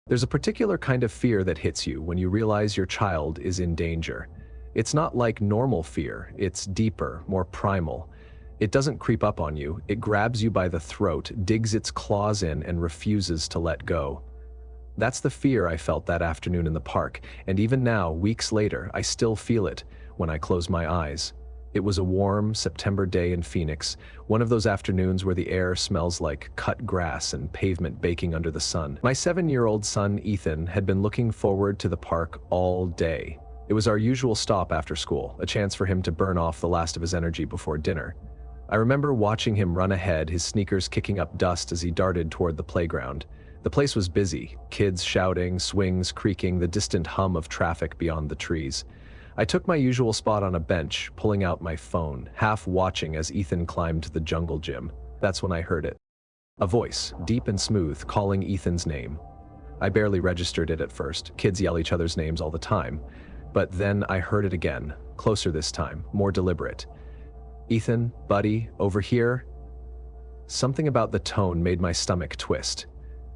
There's a particular kind of fear that hits you when you realize your child is in danger. It's not like normal fear, it's deeper, more primal. It doesn't creep up on you, it grabs you by the throat, digs its claws in, and refuses to let go. That's the fear I felt that afternoon in the park, and even now, weeks later, I still feel it when I close my eyes. It was a warm September day in Phoenix, one of those afternoons where the air smells like cut grass and pavement baking under the sun. My 7-year-old son, Ethan, had been looking forward to the park all day. It was our usual stop after school, a chance for him to burn off the last of his energy before dinner. I remember watching him run ahead, his sneakers kicking up dust as he darted toward the playground. The place was busy, kids shouting, swings creaking, the distant hum of traffic beyond the trees. I took my usual spot on a bench, pulling out my phone, half watching as Ethan climbed the jungle gym. That's when I heard it. A voice, deep and smooth, calling Ethan's name. I barely registered it at first. Kids yell each other's names all the time. But then I heard it again, closer this time, more deliberate. Ethan, buddy, over here. Something about the tone made my stomach twist.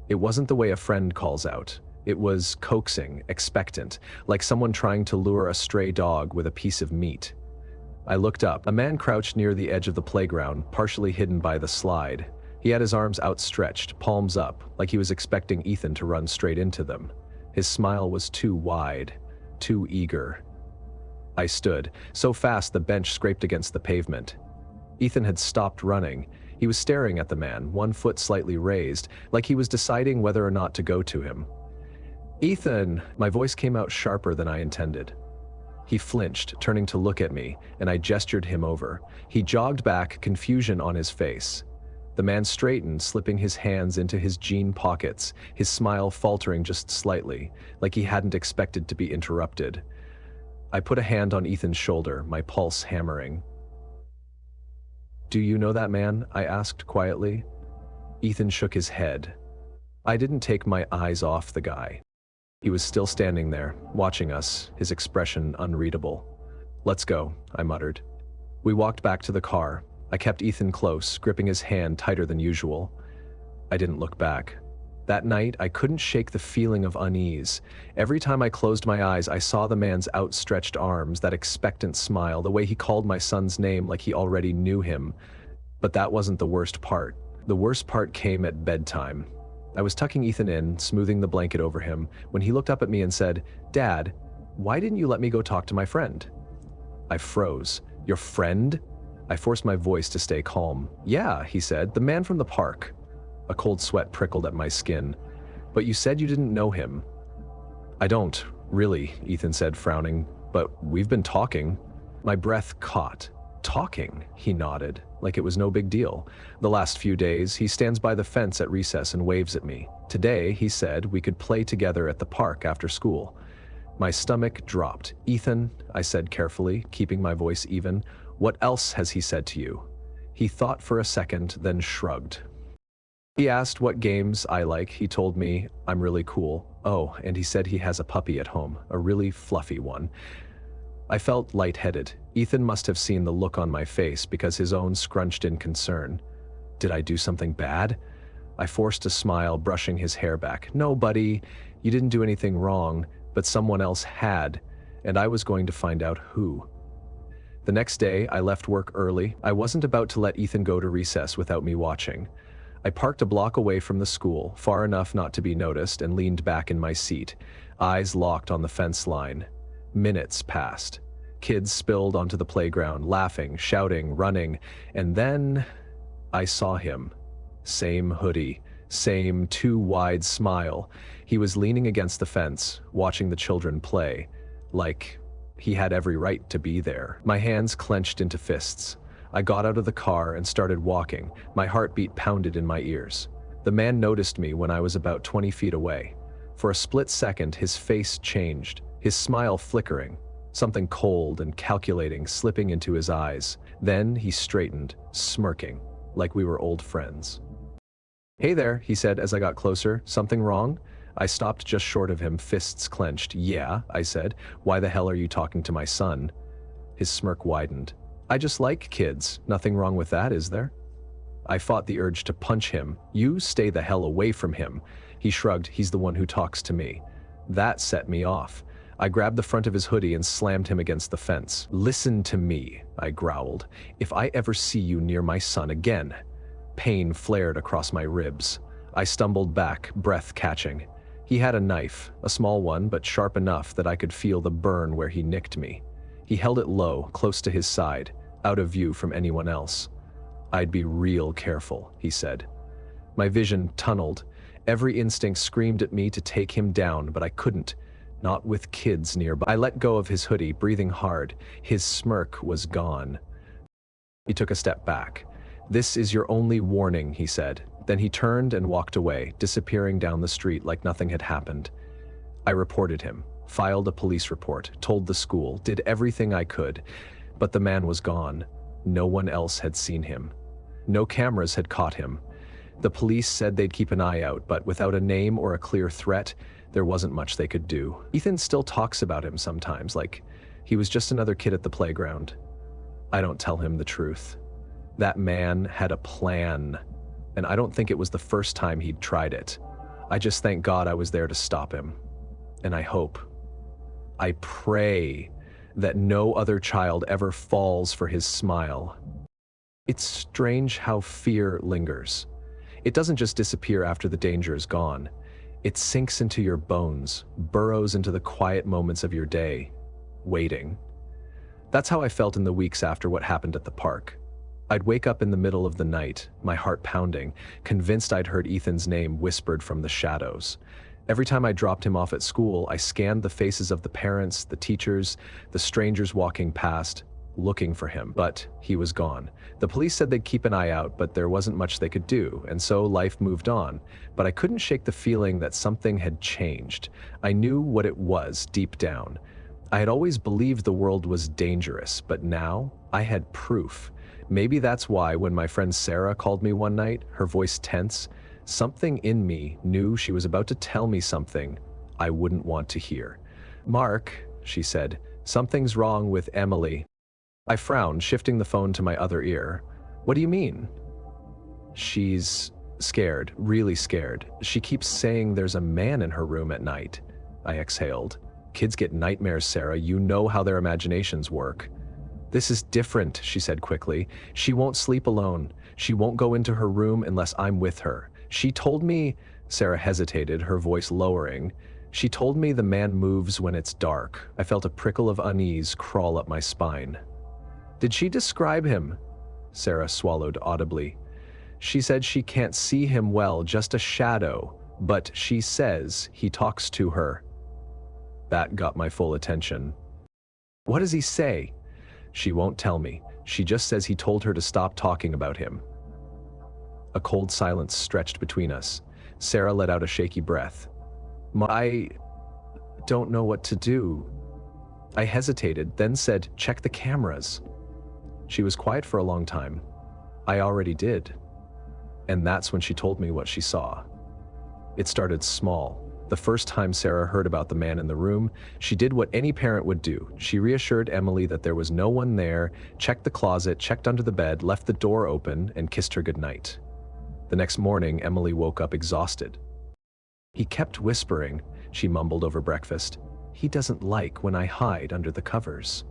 It wasn't the way a friend calls out. It was coaxing, expectant, like someone trying to lure a stray dog with a piece of meat. I looked up. A man crouched near the edge of the playground, partially hidden by the slide. He had his arms outstretched, palms up, like he was expecting Ethan to run straight into them. His smile was too wide, too eager. I stood, so fast the bench scraped against the pavement. Ethan had stopped running. He was staring at the man, one foot slightly raised, like he was deciding whether or not to go to him. "Ethan!" My voice came out sharper than I intended. He flinched, turning to look at me, and I gestured him over. He jogged back, confusion on his face. The man straightened, slipping his hands into his jean pockets, his smile faltering just slightly, like he hadn't expected to be interrupted. I put a hand on Ethan's shoulder, my pulse hammering. "Do you know that man?" I asked quietly. Ethan shook his head. I didn't take my eyes off the guy. He was still standing there, watching us, his expression unreadable. "Let's go," I muttered. We walked back to the car. I kept Ethan close, gripping his hand tighter than usual. I didn't look back. That night, I couldn't shake the feeling of unease. Every time I closed my eyes, I saw the man's outstretched arms, that expectant smile, the way he called my son's name like he already knew him. But that wasn't the worst part. The worst part came at bedtime. I was tucking Ethan in, smoothing the blanket over him, when he looked up at me and said, "Dad, why didn't you let me go talk to my friend?" I froze. "Your friend?" I forced my voice to stay calm. "Yeah," he said, "the man from the park." A cold sweat prickled at my skin. "But you said you didn't know him." "I don't, really," Ethan said, frowning, "but we've been talking." My breath caught. "Talking?" He nodded, like it was no big deal. "The last few days, he stands by the fence at recess and waves at me. Today, he said we could play together at the park after school." My stomach dropped. "Ethan," I said carefully, keeping my voice even, "what else has he said to you?" He thought for a second, then shrugged. He asked what games I like. He told me I'm really cool. Oh, and he said he has a puppy at home, a really fluffy one. I felt lightheaded. Ethan must have seen the look on my face because his own scrunched in concern. Did I do something bad? I forced a smile, brushing his hair back. "No, buddy, you didn't do anything wrong, but someone else had, and I was going to find out who." The next day, I left work early. I wasn't about to let Ethan go to recess without me watching. I parked a block away from the school, far enough not to be noticed, and leaned back in my seat, eyes locked on the fence line. Minutes passed. Kids spilled onto the playground, laughing, shouting, running, and then I saw him. Same hoodie, same too wide smile. He was leaning against the fence, watching the children play, like he had every right to be there. My hands clenched into fists. I got out of the car and started walking. My heartbeat pounded in my ears. The man noticed me when I was about 20 feet away. For a split second, his face changed, his smile flickering, something cold and calculating slipping into his eyes. Then he straightened, smirking, like we were old friends. "Hey there," he said as I got closer. "Something wrong?" I stopped just short of him, fists clenched. "Yeah," I said. "Why the hell are you talking to my son?" His smirk widened. "I just like kids. Nothing wrong with that, is there?" I fought the urge to punch him. "You stay the hell away from him." He shrugged. "He's the one who talks to me." That set me off. I grabbed the front of his hoodie and slammed him against the fence. "Listen to me," I growled. "If I ever see you near my son again." Pain flared across my ribs. I stumbled back, breath catching. He had a knife, a small one but sharp enough that I could feel the burn where he nicked me. He held it low, close to his side, out of view from anyone else. "I'd be real careful," he said. My vision tunneled. Every instinct screamed at me to take him down, but I couldn't. Not with kids nearby. I let go of his hoodie, breathing hard. His smirk was gone. He took a step back. "This is your only warning," he said. Then he turned and walked away, disappearing down the street like nothing had happened. I reported him, filed a police report, told the school, did everything I could, but the man was gone. No one else had seen him. No cameras had caught him. The police said they'd keep an eye out, but without a name or a clear threat, there wasn't much they could do. Ethan still talks about him sometimes, like he was just another kid at the playground. I don't tell him the truth. That man had a plan, and I don't think it was the first time he'd tried it. I just thank God I was there to stop him. And I pray that no other child ever falls for his smile. It's strange how fear lingers. It doesn't just disappear after the danger is gone. It sinks into your bones, burrows into the quiet moments of your day, waiting. That's how I felt in the weeks after what happened at the park. I'd wake up in the middle of the night, my heart pounding, convinced I'd heard Ethan's name whispered from the shadows. Every time I dropped him off at school, I scanned the faces of the parents, the teachers, the strangers walking past, looking for him, but he was gone. The police said they'd keep an eye out, but there wasn't much they could do, and so life moved on. But I couldn't shake the feeling that something had changed. I knew what it was deep down. I had always believed the world was dangerous, but now I had proof. Maybe that's why when my friend Sarah called me one night, her voice tense, something in me knew she was about to tell me something I wouldn't want to hear. "Mark," she said, "something's wrong with Emily." I frowned, shifting the phone to my other ear. "What do you mean?" "She's scared, really scared. She keeps saying there's a man in her room at night." I exhaled. "Kids get nightmares, Sarah. You know how their imaginations work." "This is different," she said quickly. "She won't sleep alone. She won't go into her room unless I'm with her. She told me," Sarah hesitated, her voice lowering. "She told me the man moves when it's dark." I felt a prickle of unease crawl up my spine. "Did she describe him?" Sarah swallowed audibly. "She said she can't see him well, just a shadow, but she says he talks to her." That got my full attention. "What does he say?" "She won't tell me. She just says he told her to stop talking about him." A cold silence stretched between us. Sarah let out a shaky breath. "I don't know what to do." I hesitated, then said, "Check the cameras." She was quiet for a long time. "I already did." And that's when she told me what she saw. It started small. The first time Sarah heard about the man in the room, she did what any parent would do. She reassured Emily that there was no one there, checked the closet, checked under the bed, left the door open, and kissed her goodnight. The next morning, Emily woke up exhausted. "He kept whispering," she mumbled over breakfast. "He doesn't like when I hide under the covers."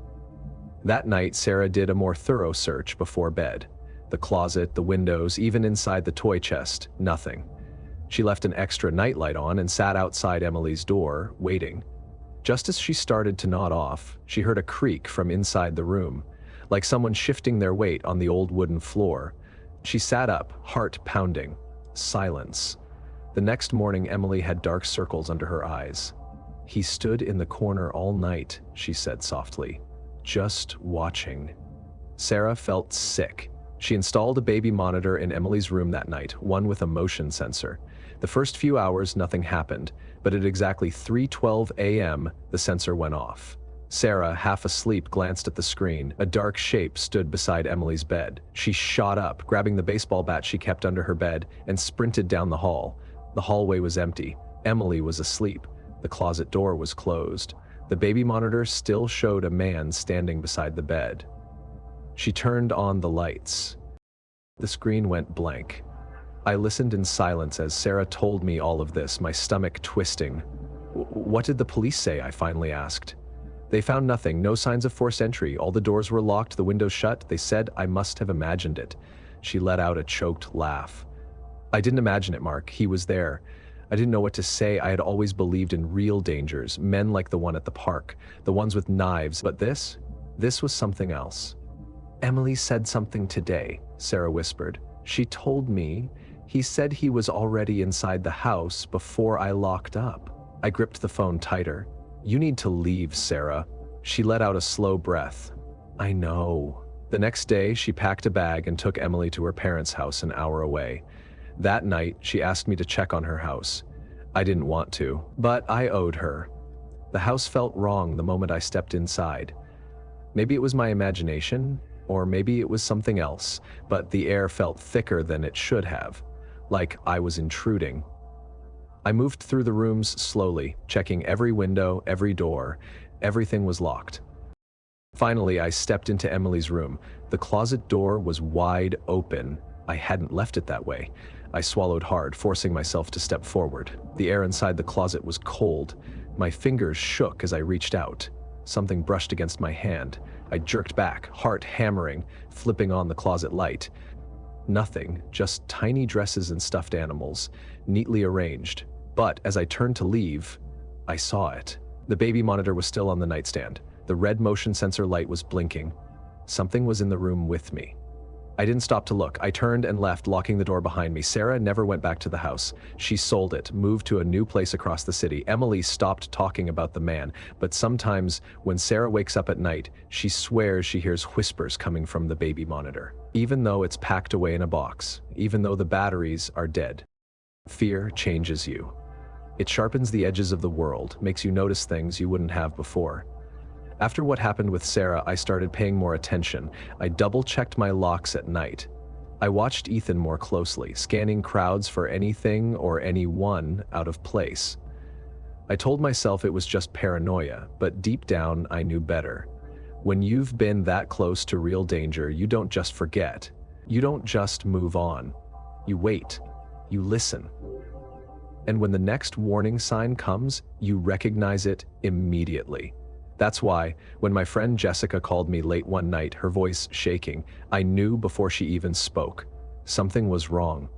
That night, Sarah did a more thorough search before bed. The closet, the windows, even inside the toy chest, nothing. She left an extra nightlight on and sat outside Emily's door, waiting. Just as she started to nod off, she heard a creak from inside the room, like someone shifting their weight on the old wooden floor. She sat up, heart pounding. Silence. The next morning, Emily had dark circles under her eyes. "He stood in the corner all night," she said softly, "just watching." Sarah felt sick. She installed a baby monitor in Emily's room that night, one with a motion sensor. The first few hours, nothing happened, but at exactly 3:12 a.m., the sensor went off. Sarah, half asleep, glanced at the screen. A dark shape stood beside Emily's bed. She shot up, grabbing the baseball bat she kept under her bed, and sprinted down the hall. The hallway was empty. Emily was asleep. The closet door was closed. The baby monitor still showed a man standing beside the bed. She turned on the lights. The screen went blank. I listened in silence as Sarah told me all of this, my stomach twisting. What did the police say?" I finally asked. "They found nothing, no signs of forced entry. All the doors were locked, the windows shut. They said I must have imagined it." She let out a choked laugh. "I didn't imagine it, Mark. He was there. I didn't know what to say. I had always believed in real dangers, men like the one at the park, the ones with knives. But this was something else." "Emily said something today," Sarah whispered. "She told me he said he was already inside the house before I locked up." I gripped the phone tighter. "You need to leave, Sarah." She let out a slow breath. "I know." The next day, she packed a bag and took Emily to her parents' house an hour away. That night, she asked me to check on her house. I didn't want to, but I owed her. The house felt wrong the moment I stepped inside. Maybe it was my imagination, or maybe it was something else, but the air felt thicker than it should have, like I was intruding. I moved through the rooms slowly, checking every window, every door. Everything was locked. Finally, I stepped into Emily's room. The closet door was wide open. I hadn't left it that way. I swallowed hard, forcing myself to step forward. The air inside the closet was cold. My fingers shook as I reached out. Something brushed against my hand. I jerked back, heart hammering, flipping on the closet light. Nothing, just tiny dresses and stuffed animals, neatly arranged. But as I turned to leave, I saw it. The baby monitor was still on the nightstand. The red motion sensor light was blinking. Something was in the room with me. I didn't stop to look. I turned and left, locking the door behind me. Sarah never went back to the house. She sold it, moved to a new place across the city. Emily stopped talking about the man, but sometimes when Sarah wakes up at night, she swears she hears whispers coming from the baby monitor, even though it's packed away in a box, even though the batteries are dead. Fear changes you. It sharpens the edges of the world, makes you notice things you wouldn't have before. After what happened with Sarah, I started paying more attention. I double-checked my locks at night. I watched Ethan more closely, scanning crowds for anything or anyone out of place. I told myself it was just paranoia, but deep down I knew better. When you've been that close to real danger, you don't just forget. You don't just move on. You wait. You listen. And when the next warning sign comes, you recognize it immediately. That's why, when my friend Jessica called me late one night, her voice shaking, I knew before she even spoke. Something was wrong.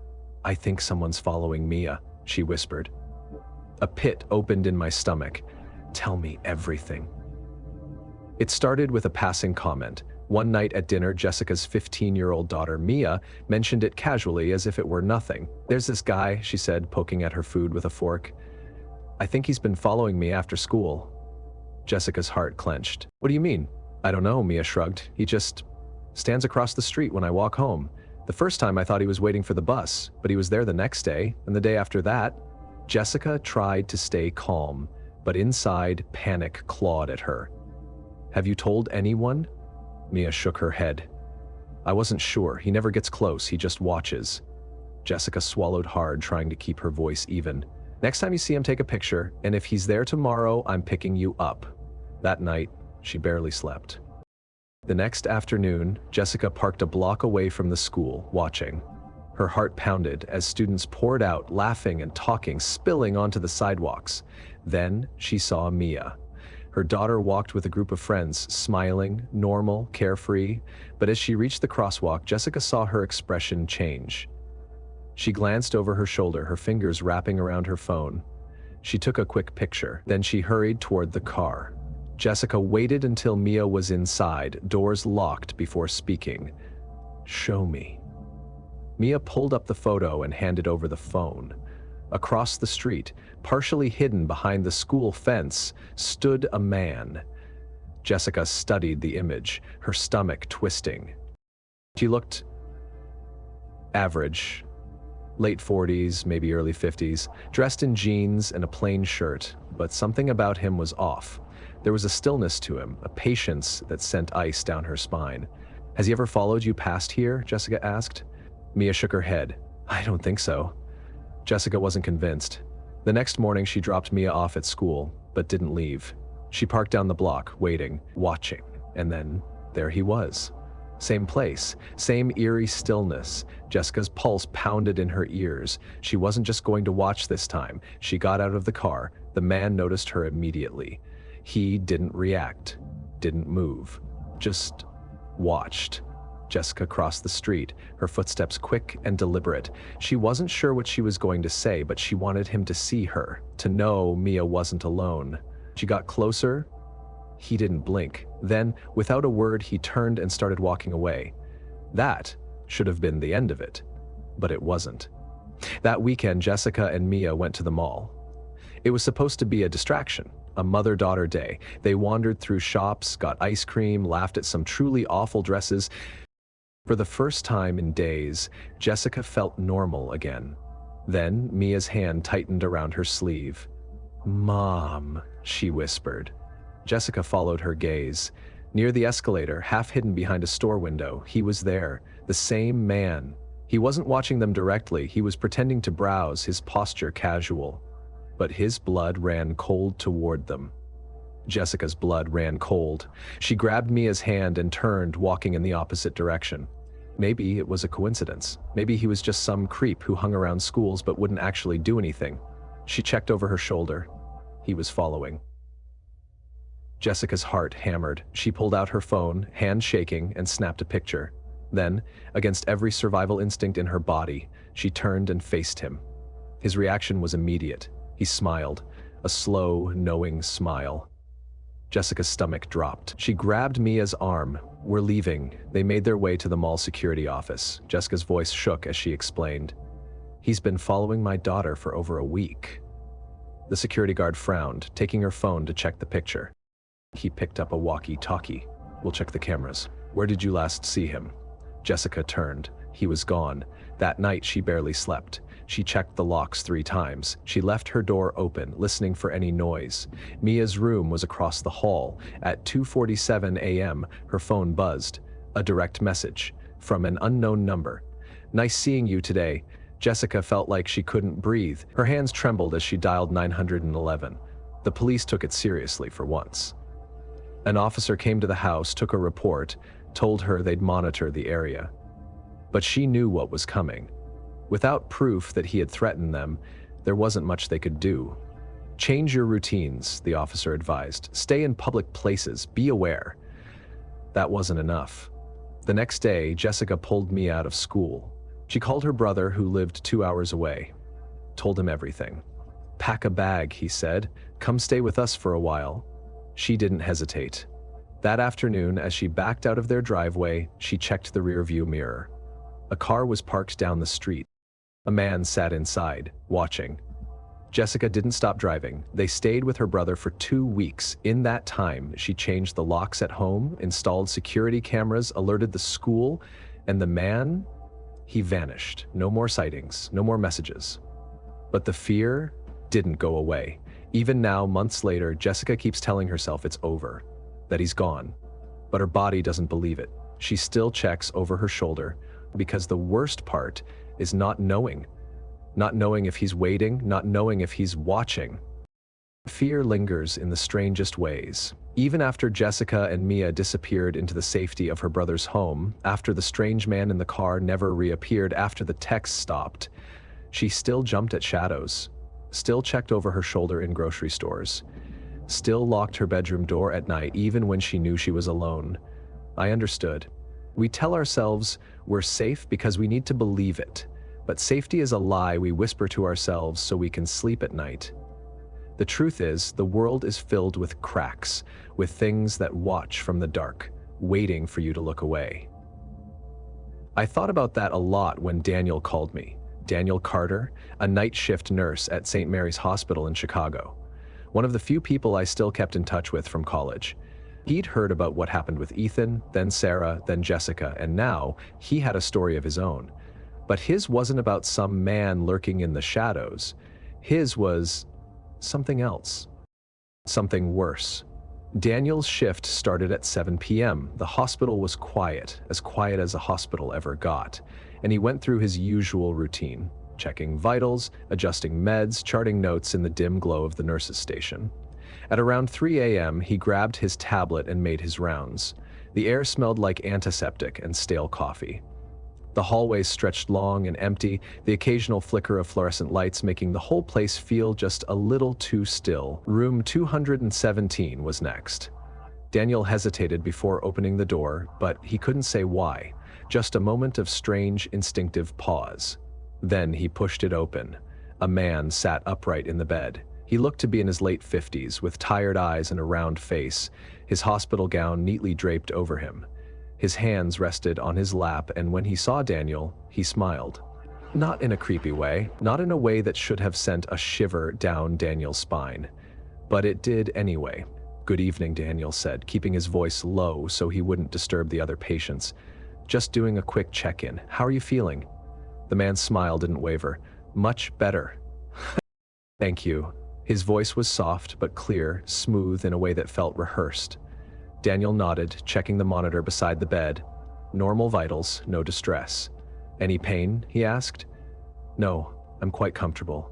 "I think someone's following Mia," she whispered. A pit opened in my stomach. "Tell me everything." It started with a passing comment. One night at dinner, Jessica's 15-year-old daughter, Mia, mentioned it casually as if it were nothing. "There's this guy," she said, poking at her food with a fork. "I think he's been following me after school." Jessica's heart clenched. "What do you mean?" "I don't know," Mia shrugged. "He just stands across the street when I walk home. The first time I thought he was waiting for the bus, but he was there the next day, and the day after that." Jessica tried to stay calm, but inside, panic clawed at her. "Have you told anyone?" Mia shook her head. "I wasn't sure. He never gets close, he just watches." Jessica swallowed hard, trying to keep her voice even. "Next time you see him, take a picture, and if he's there tomorrow, I'm picking you up." That night, she barely slept. The next afternoon, Jessica parked a block away from the school, watching. Her heart pounded as students poured out, laughing and talking, spilling onto the sidewalks. Then she saw Mia. Her daughter walked with a group of friends, smiling, normal, carefree, but as she reached the crosswalk, Jessica saw her expression change. She glanced over her shoulder, her fingers wrapping around her phone. She took a quick picture, then she hurried toward the car. Jessica waited until Mia was inside, doors locked, before speaking. "Show me." Mia pulled up the photo and handed over the phone. Across the street, partially hidden behind the school fence, stood a man. Jessica studied the image, her stomach twisting. He looked average, late 40s, maybe early 50s, dressed in jeans and a plain shirt, but something about him was off. There was a stillness to him, a patience that sent ice down her spine. "Has he ever followed you past here?" Jessica asked. Mia shook her head. "I don't think so." Jessica wasn't convinced. The next morning, she dropped Mia off at school, but didn't leave. She parked down the block, waiting, watching, and then there he was. Same place, same eerie stillness. Jessica's pulse pounded in her ears. She wasn't just going to watch this time. She got out of the car. The man noticed her immediately. He didn't react, didn't move, just watched. Jessica crossed the street, her footsteps quick and deliberate. She wasn't sure what she was going to say, but she wanted him to see her, to know Mia wasn't alone. She got closer. He didn't blink. Then, without a word, he turned and started walking away. That should have been the end of it, but it wasn't. That weekend, Jessica and Mia went to the mall. It was supposed to be a distraction, a mother-daughter day. They wandered through shops, got ice cream, laughed at some truly awful dresses. For the first time in days, Jessica felt normal again. Then Mia's hand tightened around her sleeve. "Mom," she whispered. Jessica followed her gaze. Near the escalator, half hidden behind a store window, he was there, the same man. He wasn't watching them directly, he was pretending to browse, his posture casual. But his blood ran cold toward them. Jessica's blood ran cold. She grabbed Mia's hand and turned, walking in the opposite direction. Maybe it was a coincidence. Maybe he was just some creep who hung around schools but wouldn't actually do anything. She checked over her shoulder. He was following. Jessica's heart hammered. She pulled out her phone, hand shaking, and snapped a picture. Then, against every survival instinct in her body, she turned and faced him. His reaction was immediate. He smiled, a slow, knowing smile. Jessica's stomach dropped. She grabbed Mia's arm. "We're leaving." They made their way to the mall security office. Jessica's voice shook as she explained. "He's been following my daughter for over a week." The security guard frowned, taking her phone to check the picture. He picked up a walkie-talkie. "We'll check the cameras. Where did you last see him?" Jessica turned. He was gone. That night she barely slept. She checked the locks 3 times. She left her door open, listening for any noise. Mia's room was across the hall. At 2:47 a.m., her phone buzzed. A direct message from an unknown number. "Nice seeing you today." Jessica felt like she couldn't breathe. Her hands trembled as she dialed 911. The police took it seriously for once. An officer came to the house, took a report, told her they'd monitor the area. But she knew what was coming. Without proof that he had threatened them, there wasn't much they could do. "Change your routines," the officer advised. "Stay in public places, be aware." That wasn't enough. The next day, Jessica pulled Mia out of school. She called her brother, who lived 2 hours away. Told him everything. "Pack a bag," he said. "Come stay with us for a while." She didn't hesitate. That afternoon, as she backed out of their driveway, she checked the rearview mirror. A car was parked down the street. A man sat inside, watching. Jessica didn't stop driving. They stayed with her brother for 2 weeks. In that time, she changed the locks at home, installed security cameras, alerted the school, and the man, he vanished. No more sightings, no more messages. But the fear didn't go away. Even now, months later, Jessica keeps telling herself it's over, that he's gone. But her body doesn't believe it. She still checks over her shoulder, because the worst part is not knowing. Not knowing if he's waiting, not knowing if he's watching. Fear lingers in the strangest ways. Even after Jessica and Mia disappeared into the safety of her brother's home, after the strange man in the car never reappeared, after the texts stopped, she still jumped at shadows, still checked over her shoulder in grocery stores, still locked her bedroom door at night even when she knew she was alone. I understood. We tell ourselves we're safe because we need to believe it, but safety is a lie we whisper to ourselves so we can sleep at night. The truth is, the world is filled with cracks, with things that watch from the dark, waiting for you to look away. I thought about that a lot when Daniel called me. Daniel Carter, a night shift nurse at St. Mary's Hospital in Chicago. One of the few people I still kept in touch with from college. He'd heard about what happened with Ethan, then Sarah, then Jessica, and now he had a story of his own. But his wasn't about some man lurking in the shadows. His was something else. Something worse. Daniel's shift started at 7 p.m. The hospital was quiet as a hospital ever got, and he went through his usual routine, checking vitals, adjusting meds, charting notes in the dim glow of the nurse's station. At around 3 a.m., he grabbed his tablet and made his rounds. The air smelled like antiseptic and stale coffee. The hallways stretched long and empty, the occasional flicker of fluorescent lights making the whole place feel just a little too still. Room 217 was next. Daniel hesitated before opening the door, but he couldn't say why. Just a moment of strange, instinctive pause. Then he pushed it open. A man sat upright in the bed. He looked to be in his late 50s, with tired eyes and a round face, his hospital gown neatly draped over him. His hands rested on his lap, and when he saw Daniel, he smiled. Not in a creepy way, not in a way that should have sent a shiver down Daniel's spine. But it did anyway. "Good evening," Daniel said, keeping his voice low so he wouldn't disturb the other patients. "Just doing a quick check-in. How are you feeling?" The man's smile didn't waver. "Much better." "Thank you." His voice was soft but clear, smooth in a way that felt rehearsed. Daniel nodded, checking the monitor beside the bed. "Normal vitals, no distress." "Any pain?" he asked. "No, I'm quite comfortable."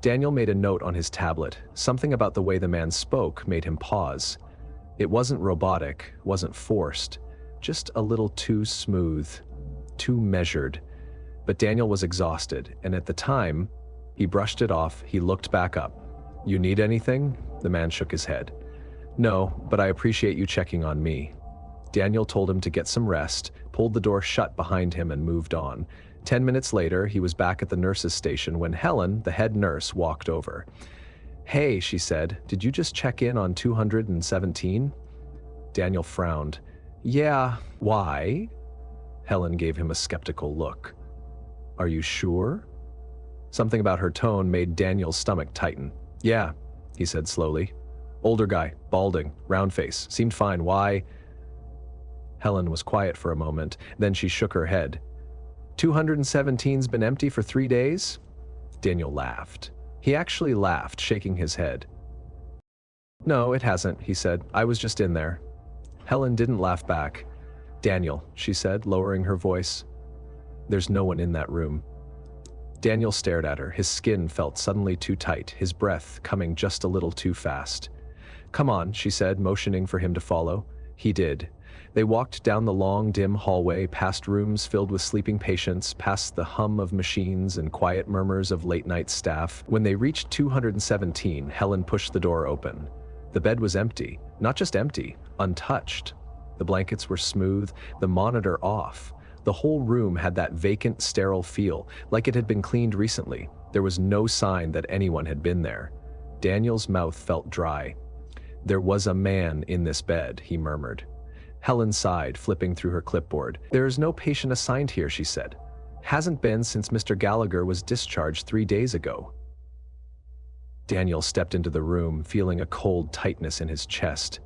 Daniel made a note on his tablet. Something about the way the man spoke made him pause. It wasn't robotic, wasn't forced, just a little too smooth, too measured. But Daniel was exhausted, and at the time, he brushed it off. He looked back up. "You need anything?" The man shook his head. "No, but I appreciate you checking on me." Daniel told him to get some rest, pulled the door shut behind him, and moved on. 10 minutes later, he was back at the nurse's station when Helen, the head nurse, walked over. "Hey," she said, "did you just check in on 217? Daniel frowned. "Yeah, why?" Helen gave him a skeptical look. "Are you sure?" Something about her tone made Daniel's stomach tighten. "Yeah," he said slowly. "Older guy, balding, round face, seemed fine. Why?" Helen was quiet for a moment, then she shook her head. 217's been empty for 3 days? Daniel laughed. He actually laughed, shaking his head. "No, it hasn't," he said. "I was just in there." Helen didn't laugh back. "Daniel," she said, lowering her voice. "There's no one in that room." Daniel stared at her. His skin felt suddenly too tight, his breath coming just a little too fast. "Come on," she said, motioning for him to follow. He did. They walked down the long, dim hallway, past rooms filled with sleeping patients, past the hum of machines and quiet murmurs of late-night staff. When they reached 217, Helen pushed the door open. The bed was empty. Not just empty, untouched. The blankets were smooth, the monitor off. The whole room had that vacant, sterile feel, like it had been cleaned recently. There was no sign that anyone had been there. Daniel's mouth felt dry. "There was a man in this bed," he murmured. Helen sighed, flipping through her clipboard. "There is no patient assigned here," she said. "Hasn't been since Mr. Gallagher was discharged 3 days ago." Daniel stepped into the room, feeling a cold tightness in his chest.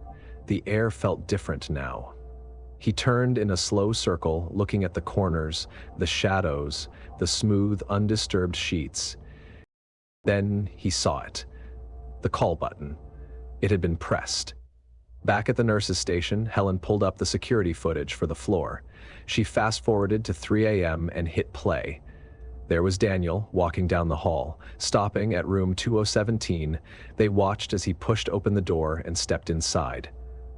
The air felt different now. He turned in a slow circle, looking at the corners, the shadows, the smooth, undisturbed sheets. Then he saw it. The call button. It had been pressed. Back at the nurse's station, Helen pulled up the security footage for the floor. She fast-forwarded to 3 a.m. and hit play. There was Daniel, walking down the hall. Stopping at room 2017, they watched as he pushed open the door and stepped inside.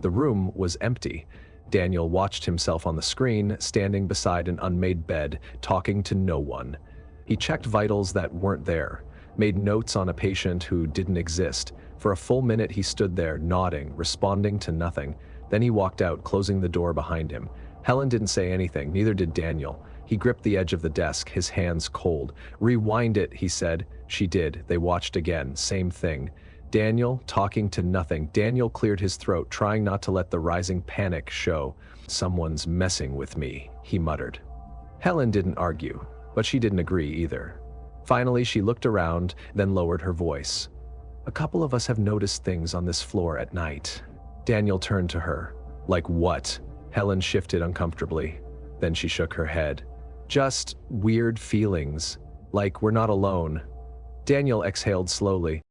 The room was empty. Daniel watched himself on the screen, standing beside an unmade bed, talking to no one. He checked vitals that weren't there, made notes on a patient who didn't exist. For a full minute he stood there, nodding, responding to nothing. Then he walked out, closing the door behind him. Helen didn't say anything, neither did Daniel. He gripped the edge of the desk, his hands cold. "Rewind it," he said. She did. They watched again. Same thing. Daniel, talking to nothing. Daniel cleared his throat, trying not to let the rising panic show. "Someone's messing with me," he muttered. Helen didn't argue, but she didn't agree either. Finally, she looked around, then lowered her voice. "A couple of us have noticed things on this floor at night." Daniel turned to her. "Like what?" Helen shifted uncomfortably. Then she shook her head. "Just weird feelings. Like we're not alone." Daniel exhaled slowly.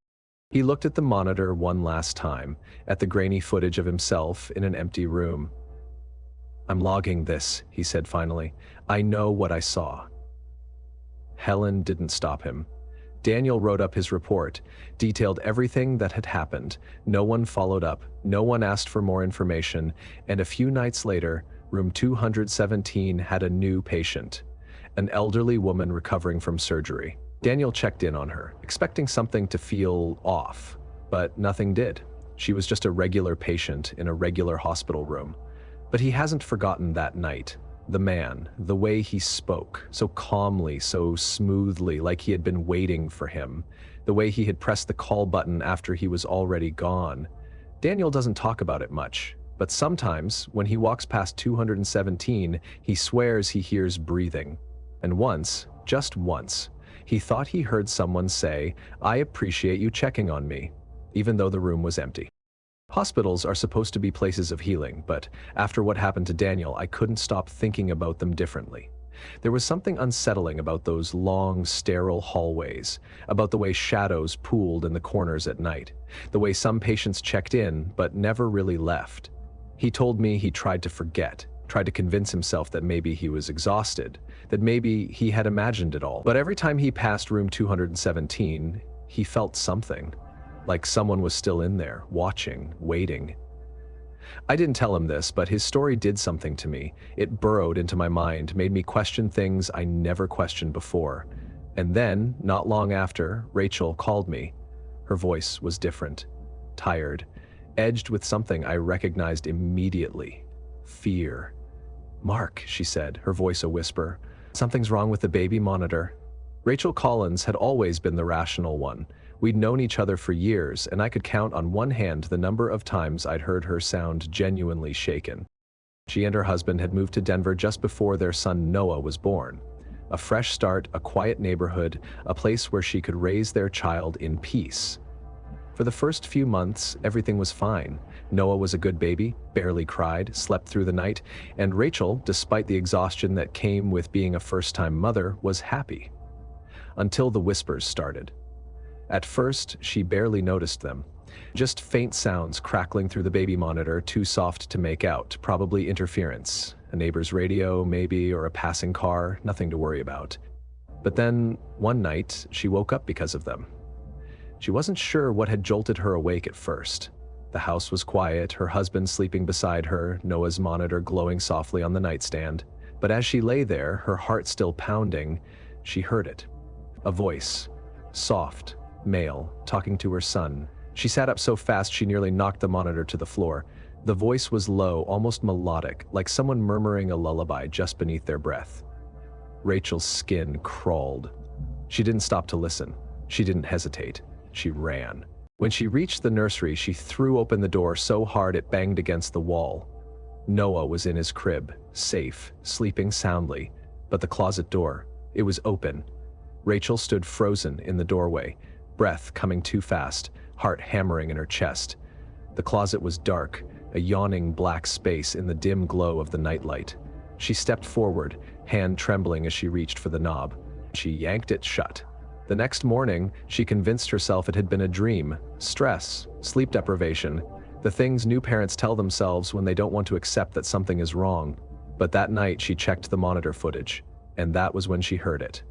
He looked at the monitor one last time, at the grainy footage of himself in an empty room. "I'm logging this," he said finally. "I know what I saw." Helen didn't stop him. Daniel wrote up his report, detailed everything that had happened. No one followed up, no one asked for more information, and a few nights later, room 217 had a new patient, an elderly woman recovering from surgery. Daniel checked in on her, expecting something to feel off, but nothing did. She was just a regular patient in a regular hospital room. But he hasn't forgotten that night. The man, the way he spoke, so calmly, so smoothly, like he had been waiting for him, the way he had pressed the call button after he was already gone. Daniel doesn't talk about it much, but sometimes, when he walks past 217, he swears he hears breathing. And once, just once, he thought he heard someone say, "I appreciate you checking on me," even though the room was empty. Hospitals are supposed to be places of healing, but after what happened to Daniel, I couldn't stop thinking about them differently. There was something unsettling about those long, sterile hallways, about the way shadows pooled in the corners at night, the way some patients checked in but never really left. He told me he tried to forget, tried to convince himself that maybe he was exhausted, that maybe he had imagined it all. But every time he passed room 217, he felt something. Like someone was still in there, watching, waiting. I didn't tell him this, but his story did something to me. It burrowed into my mind, made me question things I never questioned before. And then, not long after, Rachel called me. Her voice was different, tired, edged with something I recognized immediately. Fear. "Mark," she said, her voice a whisper. "Something's wrong with the baby monitor." Rachel Collins had always been the rational one. We'd known each other for years, and I could count on one hand the number of times I'd heard her sound genuinely shaken. She and her husband had moved to Denver just before their son Noah was born. A fresh start, a quiet neighborhood, a place where she could raise their child in peace. For the first few months, everything was fine. Noah was a good baby, barely cried, slept through the night, and Rachel, despite the exhaustion that came with being a first-time mother, was happy. Until the whispers started. At first, she barely noticed them. Just faint sounds crackling through the baby monitor, too soft to make out, probably interference. A neighbor's radio, maybe, or a passing car, nothing to worry about. But then, one night, she woke up because of them. She wasn't sure what had jolted her awake at first. The house was quiet, her husband sleeping beside her, Noah's monitor glowing softly on the nightstand. But as she lay there, her heart still pounding, she heard it. A voice, soft, male, talking to her son. She sat up so fast she nearly knocked the monitor to the floor. The voice was low, almost melodic, like someone murmuring a lullaby just beneath their breath. Rachel's skin crawled. She didn't stop to listen. She didn't hesitate. She ran. When she reached the nursery, she threw open the door so hard it banged against the wall. Noah was in his crib, safe, sleeping soundly. But the closet door, it was open. Rachel stood frozen in the doorway, breath coming too fast, heart hammering in her chest. The closet was dark, a yawning black space in the dim glow of the nightlight. She stepped forward, hand trembling as she reached for the knob. She yanked it shut. The next morning, she convinced herself it had been a dream, stress, sleep deprivation, the things new parents tell themselves when they don't want to accept that something is wrong. But that night she checked the monitor footage, and that was when she heard it.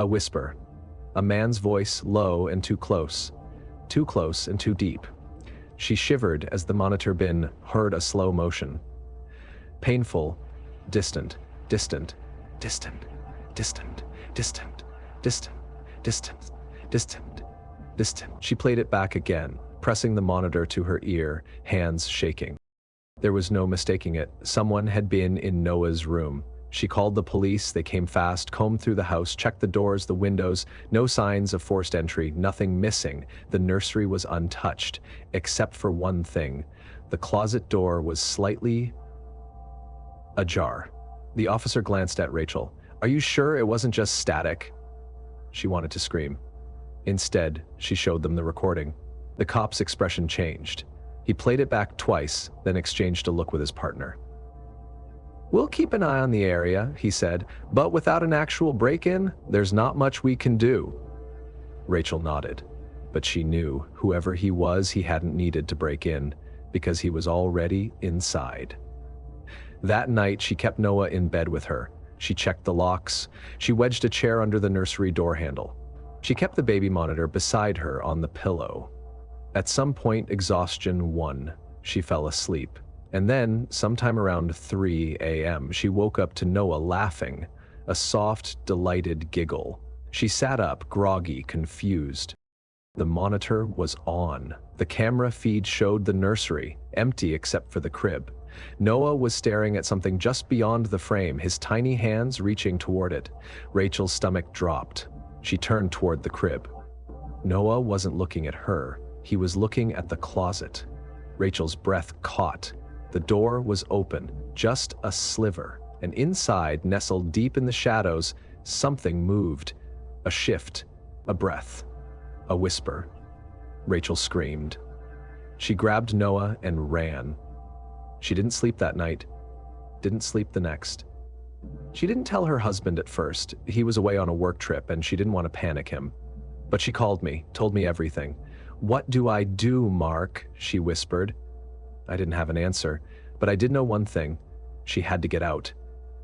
A whisper. A man's voice, low and too close and too deep. She shivered as the monitor bin heard a slow motion. Painful, distant, distant, distant, distant, distant, distant, distant, distant, distant. She played it back again, pressing the monitor to her ear, hands shaking. There was no mistaking it. Someone had been in Noah's room. She called the police, they came fast, combed through the house, checked the doors, the windows, no signs of forced entry, nothing missing. The nursery was untouched, except for one thing. The closet door was slightly ajar. The officer glanced at Rachel. "Are you sure it wasn't just static?" She wanted to scream. Instead, she showed them the recording. The cop's expression changed. He played it back twice, then exchanged a look with his partner. "We'll keep an eye on the area," he said, "but without an actual break-in, there's not much we can do." Rachel nodded, but she knew whoever he was, he hadn't needed to break in, because he was already inside. That night, she kept Noah in bed with her. She checked the locks. She wedged a chair under the nursery door handle. She kept the baby monitor beside her on the pillow. At some point, exhaustion won. She fell asleep. And then, sometime around 3 a.m., she woke up to Noah laughing, a soft, delighted giggle. She sat up, groggy, confused. The monitor was on. The camera feed showed the nursery, empty except for the crib. Noah was staring at something just beyond the frame, his tiny hands reaching toward it. Rachel's stomach dropped. She turned toward the crib. Noah wasn't looking at her. He was looking at the closet. Rachel's breath caught. The door was open, just a sliver, and inside, nestled deep in the shadows, something moved. A shift, a breath, a whisper. Rachel screamed. She grabbed Noah and ran. She didn't sleep that night, didn't sleep the next. She didn't tell her husband at first. He was away on a work trip and she didn't want to panic him. But she called me, told me everything. "What do I do, Mark?" she whispered. I didn't have an answer, but I did know one thing. She had to get out.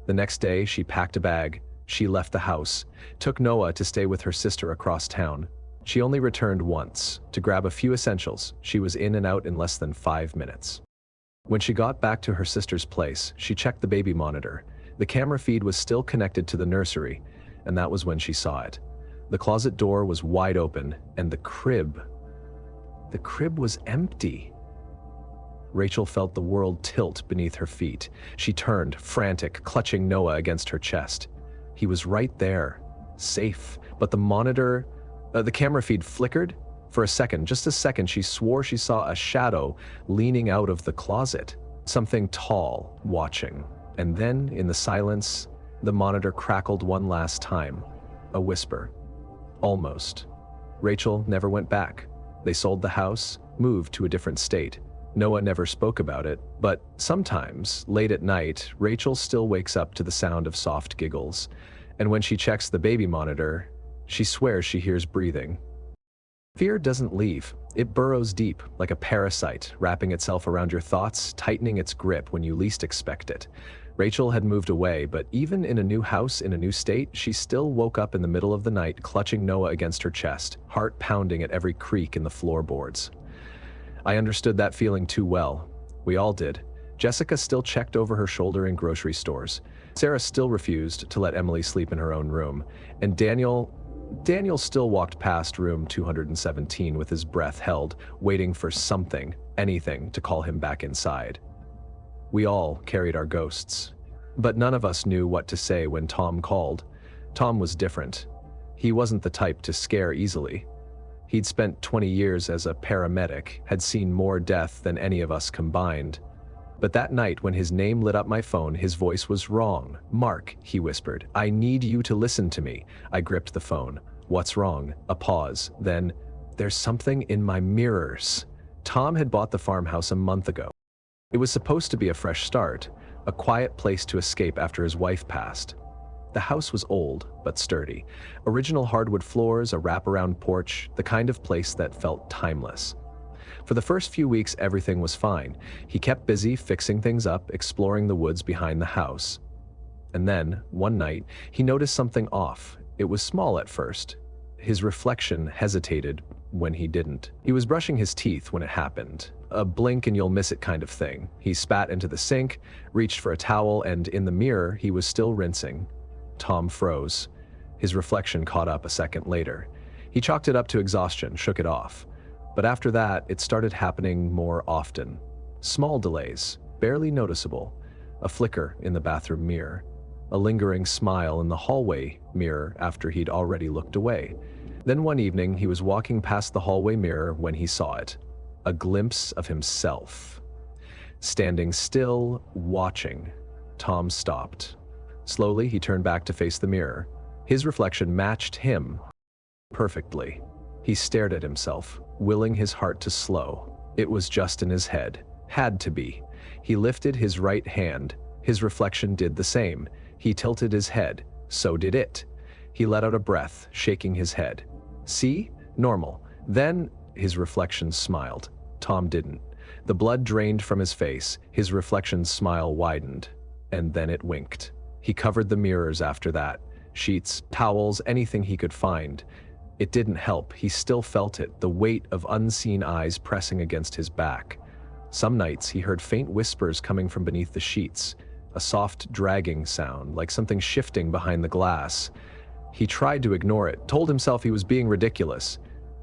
The next day, she packed a bag. She left the house, took Noah to stay with her sister across town. She only returned once, to grab a few essentials. She was in and out in less than 5 minutes. When she got back to her sister's place, she checked the baby monitor. The camera feed was still connected to the nursery, and that was when she saw it. The closet door was wide open, and the crib was empty. Rachel felt the world tilt beneath her feet. She turned, frantic, clutching Noah against her chest. He was right there, safe, but the camera feed flickered. For a second, just a second, she swore she saw a shadow leaning out of the closet. Something tall, watching. And then, in the silence, the monitor crackled one last time. A whisper. Almost. Rachel never went back. They sold the house, moved to a different state. Noah never spoke about it, but sometimes, late at night, Rachel still wakes up to the sound of soft giggles. And when she checks the baby monitor, she swears she hears breathing. Fear doesn't leave. It burrows deep, like a parasite, wrapping itself around your thoughts, tightening its grip when you least expect it. Rachel had moved away, but even in a new house, in a new state, she still woke up in the middle of the night, clutching Noah against her chest, heart pounding at every creak in the floorboards. I understood that feeling too well. We all did. Jessica still checked over her shoulder in grocery stores. Sarah still refused to let Emily sleep in her own room. And Daniel still walked past room 217 with his breath held, waiting for something, anything, to call him back inside. We all carried our ghosts. But none of us knew what to say when Tom called. Tom was different. He wasn't the type to scare easily. He'd spent 20 years as a paramedic, had seen more death than any of us combined. But that night when his name lit up my phone, his voice was wrong. "Mark," he whispered, "I need you to listen to me." I gripped the phone. "What's wrong?" A pause. Then, "There's something in my mirrors." Tom had bought the farmhouse a month ago. It was supposed to be a fresh start, a quiet place to escape after his wife passed. The house was old, but sturdy. Original hardwood floors, a wraparound porch, the kind of place that felt timeless. For the first few weeks, everything was fine. He kept busy fixing things up, exploring the woods behind the house. And then, one night, he noticed something off. It was small at first. His reflection hesitated when he didn't. He was brushing his teeth when it happened. A blink and you'll miss it kind of thing. He spat into the sink, reached for a towel, and in the mirror, he was still rinsing. Tom froze. His reflection caught up a second later. He chalked it up to exhaustion, shook it off. But after that, it started happening more often. Small delays, barely noticeable. A flicker in the bathroom mirror. A lingering smile in the hallway mirror after he'd already looked away. Then one evening, he was walking past the hallway mirror when he saw it. A glimpse of himself. Standing still, watching. Tom stopped. Slowly, he turned back to face the mirror. His reflection matched him perfectly. He stared at himself, willing his heart to slow. It was just in his head. Had to be. He lifted his right hand. His reflection did the same. He tilted his head. So did it. He let out a breath, shaking his head. See? Normal. Then, his reflection smiled. Tom didn't. The blood drained from his face. His reflection's smile widened. And then it winked. He covered the mirrors after that. Sheets, towels, anything he could find. It didn't help. He still felt it, the weight of unseen eyes pressing against his back. Some nights he heard faint whispers coming from beneath the sheets, a soft dragging sound, like something shifting behind the glass. He tried to ignore it, told himself he was being ridiculous,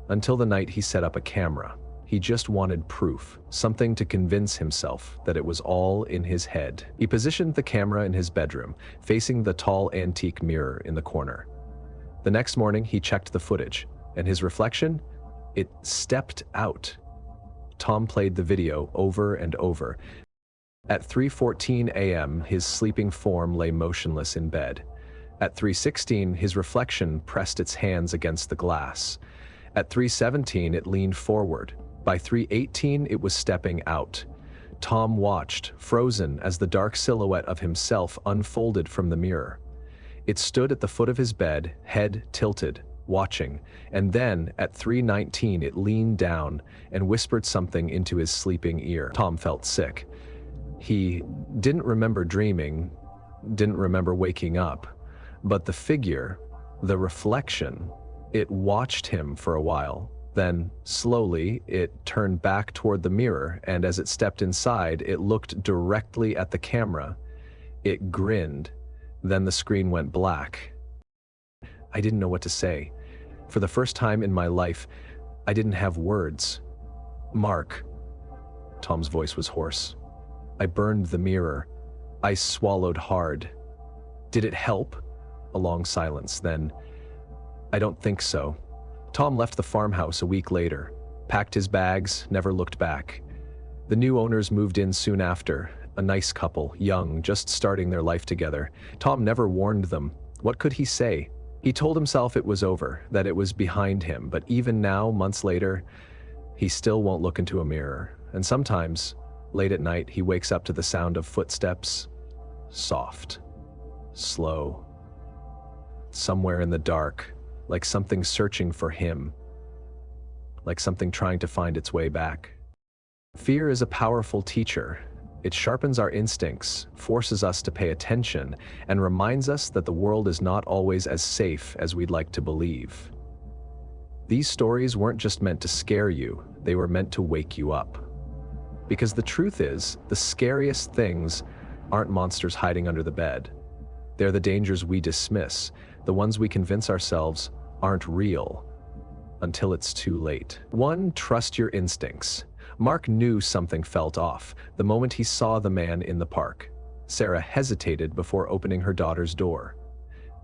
until the night he set up a camera. He just wanted proof, something to convince himself that it was all in his head. He positioned the camera in his bedroom, facing the tall antique mirror in the corner. The next morning, he checked the footage, and his reflection? It stepped out. Tom played the video over and over. At 3:14 a.m., his sleeping form lay motionless in bed. At 3:16, his reflection pressed its hands against the glass. At 3:17, it leaned forward. By 3:18, it was stepping out. Tom watched, frozen, as the dark silhouette of himself unfolded from the mirror. It stood at the foot of his bed, head tilted, watching, and then, at 3:19, it leaned down and whispered something into his sleeping ear. Tom felt sick. He didn't remember dreaming, didn't remember waking up, but the figure, the reflection, it watched him for a while. Then, slowly, it turned back toward the mirror, and as it stepped inside, it looked directly at the camera. It grinned. Then the screen went black. I didn't know what to say. For the first time in my life, I didn't have words. Mark. Tom's voice was hoarse. I burned the mirror. I swallowed hard. Did it help? A long silence, then, I don't think so. Tom left the farmhouse a week later, packed his bags, never looked back. The new owners moved in soon after, a nice couple, young, just starting their life together. Tom never warned them. What could he say? He told himself it was over, that it was behind him, but even now, months later, he still won't look into a mirror. And sometimes, late at night, he wakes up to the sound of footsteps, soft, slow, somewhere in the dark, like something searching for him, like something trying to find its way back. Fear is a powerful teacher. It sharpens our instincts, forces us to pay attention, and reminds us that the world is not always as safe as we'd like to believe. These stories weren't just meant to scare you, they were meant to wake you up. Because the truth is, the scariest things aren't monsters hiding under the bed. They're the dangers we dismiss, the ones we convince ourselves aren't real, until it's too late. 1. Trust your instincts. Mark knew something felt off the moment he saw the man in the park. Sarah hesitated before opening her daughter's door.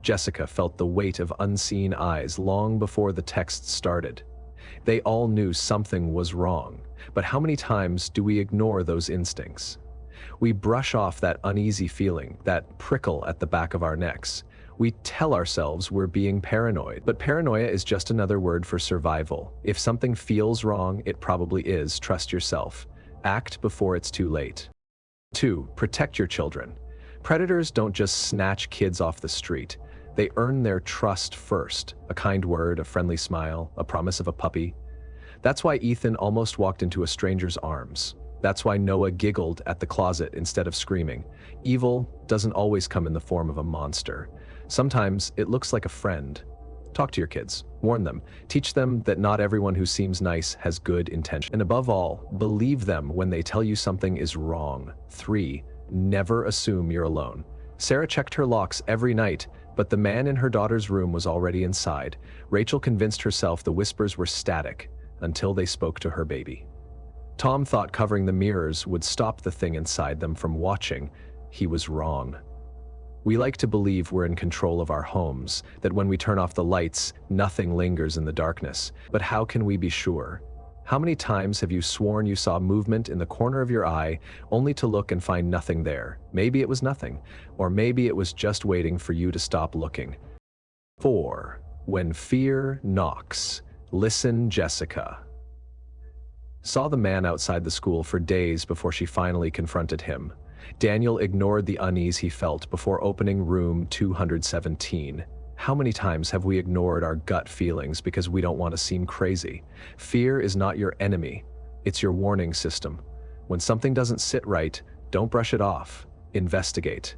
Jessica felt the weight of unseen eyes long before the text started. They all knew something was wrong, but how many times do we ignore those instincts? We brush off that uneasy feeling, that prickle at the back of our necks. We tell ourselves we're being paranoid, but paranoia is just another word for survival. If something feels wrong, it probably is. Trust yourself. Act before it's too late. 2. Protect your children. Predators don't just snatch kids off the street. They earn their trust first. A kind word, a friendly smile, a promise of a puppy. That's why Ethan almost walked into a stranger's arms. That's why Noah giggled at the closet instead of screaming. Evil doesn't always come in the form of a monster. Sometimes it looks like a friend. Talk to your kids, warn them, teach them that not everyone who seems nice has good intention. And above all, believe them when they tell you something is wrong. 3. Never assume you're alone. Sarah checked her locks every night, but the man in her daughter's room was already inside. Rachel convinced herself the whispers were static until they spoke to her baby. Tom thought covering the mirrors would stop the thing inside them from watching. He was wrong. We like to believe we're in control of our homes, that when we turn off the lights, nothing lingers in the darkness. But how can we be sure? How many times have you sworn you saw movement in the corner of your eye, only to look and find nothing there? Maybe it was nothing, or maybe it was just waiting for you to stop looking. 4. When fear knocks, listen, Jessica. saw the man outside the school for days before she finally confronted him. Daniel ignored the unease he felt before opening room 217. How many times have we ignored our gut feelings because we don't want to seem crazy? Fear is not your enemy. It's your warning system. When something doesn't sit right, don't brush it off. Investigate.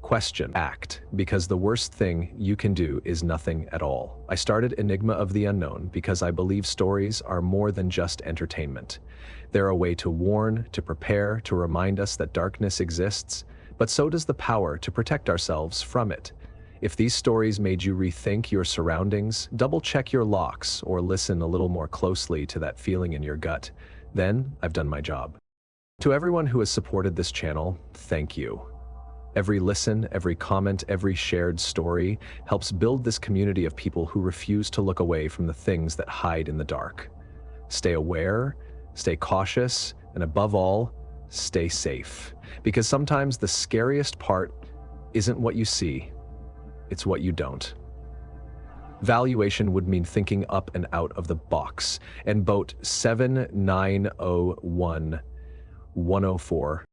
Question. Act, because the worst thing you can do is nothing at all. I started Enigma of the Unknown because I believe stories are more than just entertainment. They're a way to warn, to prepare, to remind us that darkness exists, but so does the power to protect ourselves from it. If these stories made you rethink your surroundings, double-check your locks or listen a little more closely to that feeling in your gut, then I've done my job. To everyone who has supported this channel, thank you. Every listen, every comment, every shared story helps build this community of people who refuse to look away from the things that hide in the dark. Stay aware, stay cautious, and above all, stay safe. Because sometimes the scariest part isn't what you see, it's what you don't. Valuation would mean thinking up and out of the box, and boat 7901104